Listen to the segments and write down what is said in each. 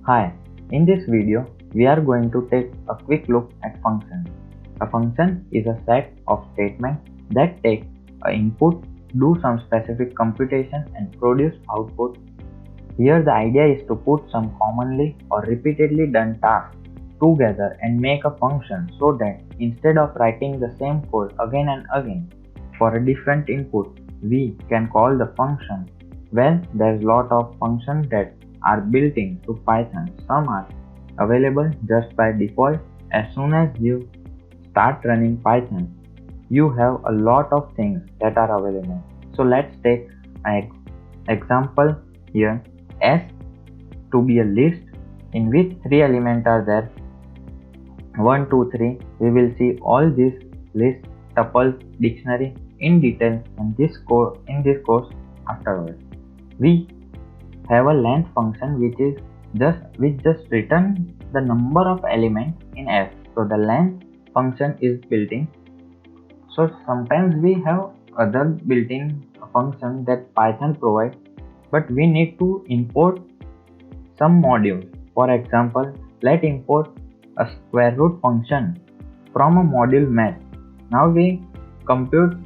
Hi, in this video, we are going to take a quick look at functions. A function is a set of statements that take an input, do some specific computation and produce output. Here the idea is to put some commonly or repeatedly done tasks together and make a function so that instead of writing the same code again and again for a different input, we can call the function. Well, there's lot of functions that are built into Python. Some are available just by default. As soon as you start running Python, you have a lot of things that are available. So let's take an example here. S to be a list in which 3 elements are there. 1, 2, 3. We will see all these lists, tuples, dictionary in detail in this course afterwards. We have a length function which just return the number of elements in S. So the length function is built in. So sometimes we have other built-in function that Python provides, but we need to import some modules. For example, let's import a square root function from a module math. Now we compute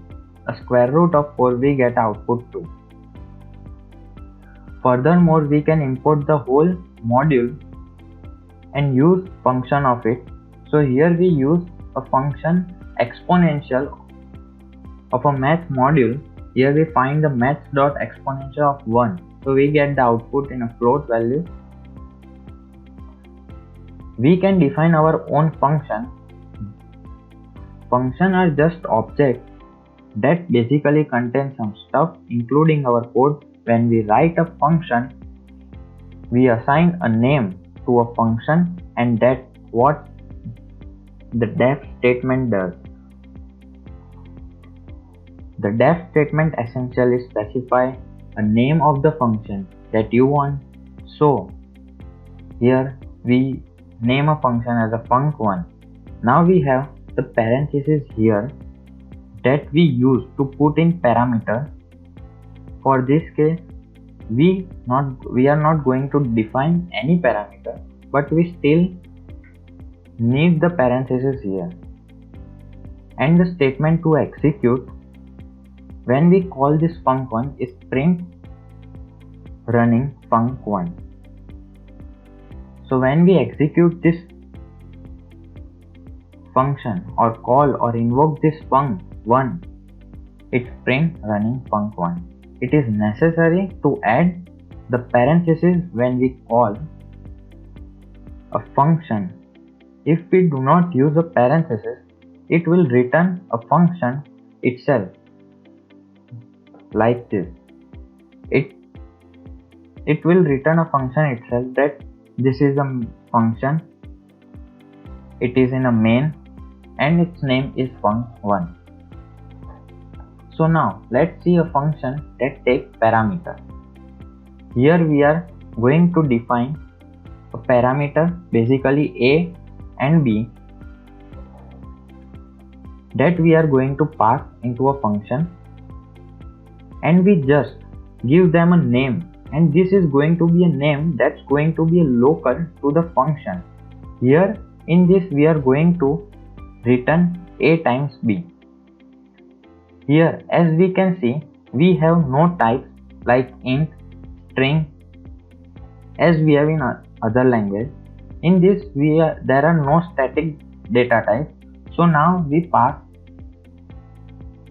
a square root of 4, we get output 2. Furthermore, we can import the whole module and use function of it. So here we use a function exponential of a math module. Here we find the maths.exponential of 1. So we get the output in a float value. We can define our own function. Functions are just objects that basically contain some stuff including our code. When we write a function, we assign a name to a function and that's what the def statement does. The def statement essentially specifies a name of the function that you want. So here we name a function as a func1. Now we have the parentheses here that we use to put in parameters. For this case, we are not going to define any parameter, but we still need the parentheses here. And the statement to execute when we call this func1 is print running func1. So when we execute this function or call or invoke this func1, it's print running func1. It is necessary to add the parentheses when we call a function. If we do not use a parenthesis, it will return a function itself like this. It will return a function itself that this is a function, it is in a main and its name is func1. So now let's see a function that takes parameter. Here we are going to define a parameter, basically A and B, that we are going to pass into a function, and we just give them a name, and this is going to be a name that's going to be a local to the function. Here in this we are going to return A times B. Here as we can see, we have no types like int, string as we have in other language. In this there are no static data types. So now we pass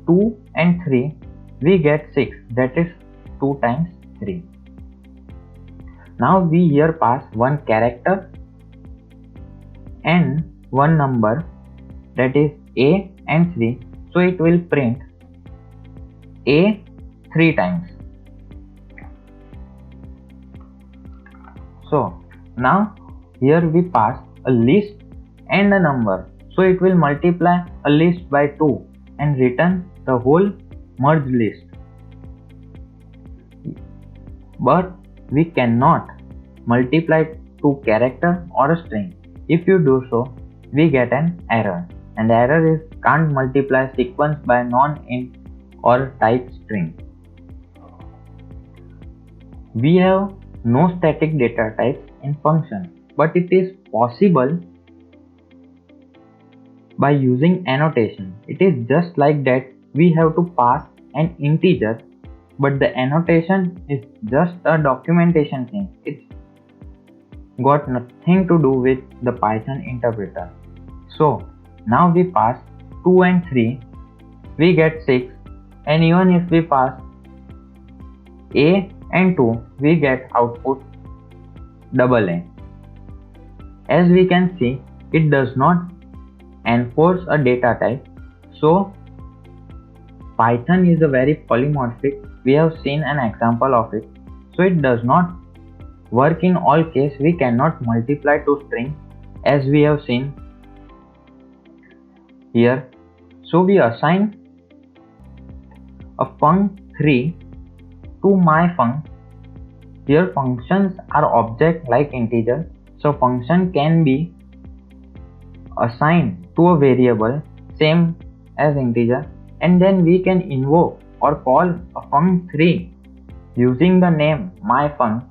2 and 3, we get 6, that is 2 times 3. Now we here pass one character and one number, that is A and 3. So it will print A 3 times. So now here we pass a list and a number. So it will multiply a list by 2 and return the whole merged list. But we cannot multiply 2 character or a string. If you do so, we get an error, and the error is can't multiply sequence by non-int or type string. We have no static data types in function, but it is possible by using annotation. It is just like that we have to pass an integer, but the annotation is just a documentation thing. It's got nothing to do with the Python interpreter. So now we pass 2 and 3, we get 6, and even if we pass A and 2, we get output AA. As we can see, it does not enforce a data type. So Python is a very polymorphic. We have seen an example of it. So it does not work in all cases. We cannot multiply two strings as we have seen here. So we assign a func3 to my func. Here functions are object like integer. So function can be assigned to a variable same as integer, and then we can invoke or call a func3 using the name myfunc.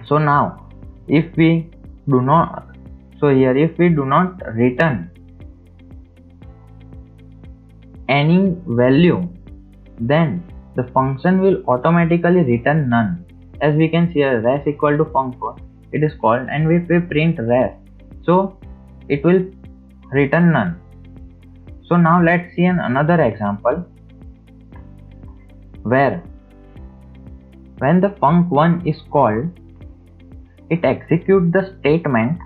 So now if we do not return any value, then the function will automatically return none. As we can see here, res equal to func4 it is called, and if we print res, so it will return none. So now let's see another example where when the func1 is called, it executes the statement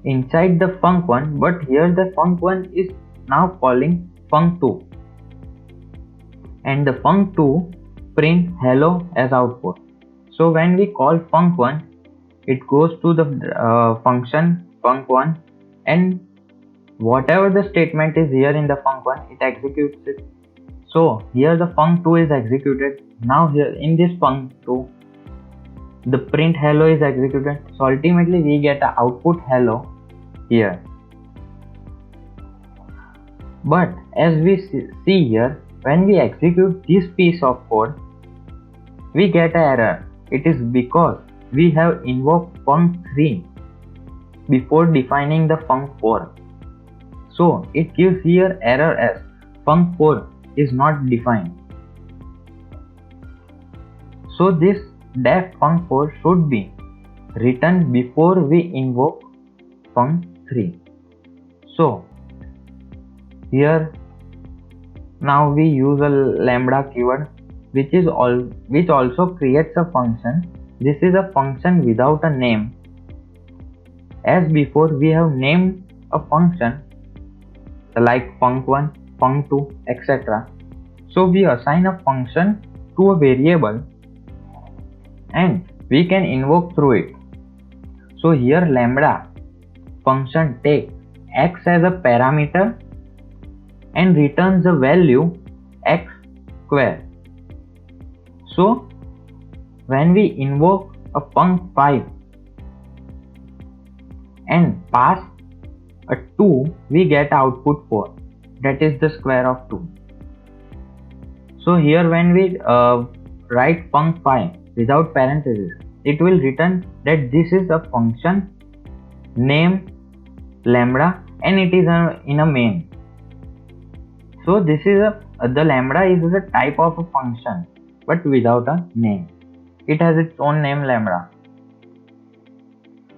inside the func1, but here the func1 is now calling func2, and the func2 print hello as output. So when we call func1, it goes to the function func1, and whatever the statement is here in the func1, it executes it. So here the func2 is executed. Now here in this func2, the print hello is executed. So ultimately we get an output hello here. But as we see here, when we execute this piece of code, we get an error. It is because we have invoked func3 before defining the func4. So it gives here error as func4 is not defined. So this def func4 should be written before we invoke func3. So here now we use a lambda keyword which also creates a function. This is a function without a name. As before we have named a function like func1, func2, etc. So we assign a function to a variable and we can invoke through it. So here lambda function takes x as a parameter and returns the value x square. So when we invoke a func5 and pass a 2, we get output 4, that is the square of 2. So here when we write func5 without parentheses, it will return that this is a function name lambda and it is in a main. So this is the lambda is a type of a function but without a name. It has its own name lambda.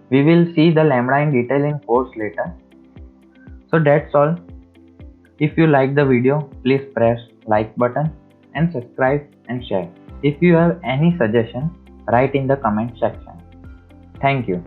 We will see the lambda in detail in course later. So that's all. If you like the video, please press like button and subscribe and share. If you have any suggestion, write in the comment section. Thank you.